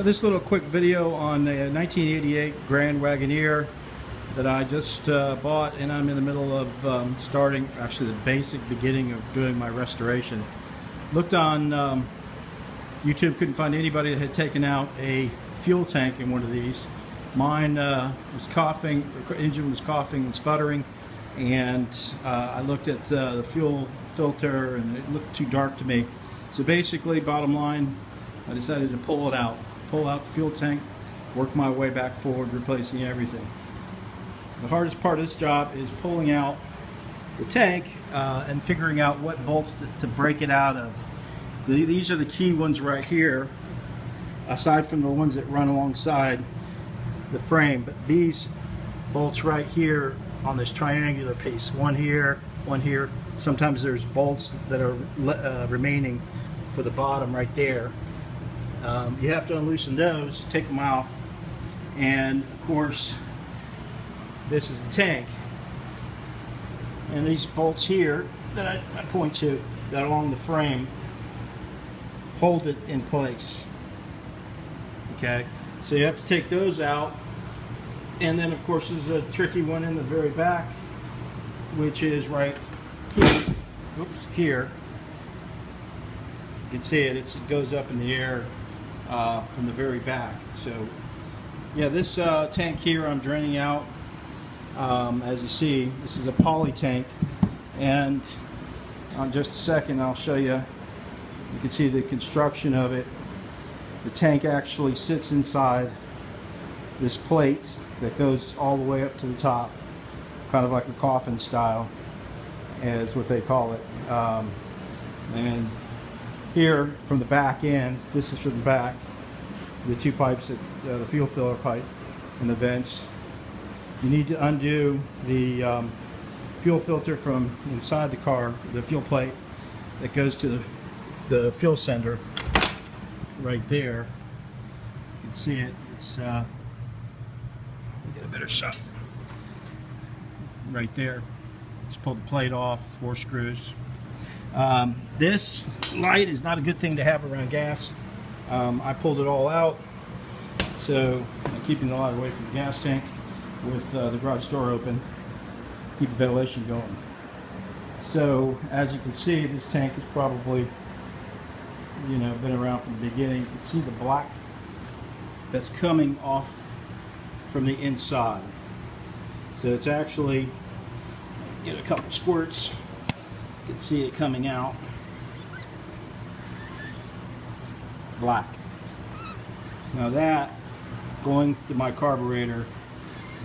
This little quick video on a 1988 Grand Wagoneer that I just bought, and I'm in the middle of starting, actually the basic beginning of doing my restoration. Looked on YouTube, couldn't find anybody that had taken out a fuel tank in one of these. Mine was coughing, the engine was coughing and sputtering, and I looked at the fuel filter and it looked too dark to me. So basically, bottom line, I decided to pull out the fuel tank, work my way back forward, replacing everything. The hardest part of this job is pulling out the tank and figuring out what bolts to break it out of. These are the key ones right here, aside from the ones that run alongside the frame. But these bolts right here on this triangular piece, one here, one here. Sometimes there's bolts that are remaining for the bottom right there. You have to unloosen those, take them off, and of course this is the tank. And these bolts here that I point to, that along the frame, hold it in place. Okay, so you have to take those out, and then of course there's a tricky one in the very back, which is right here. Oops, here. You can see it. It goes up in the air from the very back. So yeah, this tank here I'm draining out. As you see, this is a poly tank, and on just a second I'll show you. You can see the construction of it. The tank actually sits inside this plate that goes all the way up to the top, kind of like a coffin style, is what they call it. And here from the back end, this is from the back, the two pipes, the fuel filler pipe and the vents. You need to undo the fuel filter from inside the car, the fuel plate that goes to the fuel sender right there. You can see it. It's get a better shot right there. Just pull the plate off, 4 screws. This light is not a good thing to have around gas. I pulled it all out, so I'm keeping the light away from the gas tank with the garage door open, keep the ventilation going. So as you can see, this tank is probably, you know, been around from the beginning. You can see the black that's coming off from the inside. So it's actually, get a couple squirts, you can see it coming out black. Now that going to my carburetor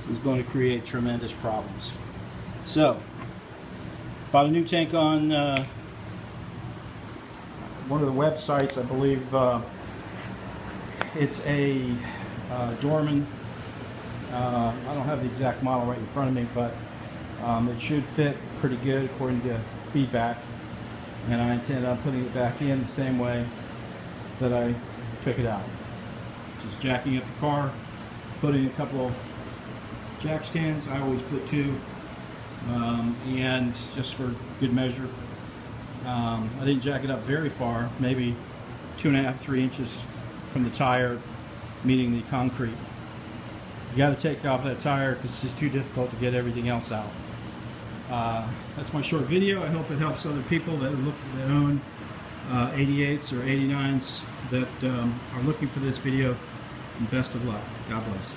is going to create tremendous problems. So bought a new tank on one of the websites, I believe. It's a Dorman. I don't have the exact model right in front of me, but it should fit pretty good according to feedback, and I intend on putting it back in the same way that I took it out. Just jacking up the car, putting a couple of jack stands. I always put 2, and just for good measure. I didn't jack it up very far, maybe 2.5 to 3 inches from the tire meeting the concrete. You got to take off that tire because it's just too difficult to get everything else out. That's my short video. I hope it helps other people that own 88s or 89s that are looking for this video. And best of luck. God bless.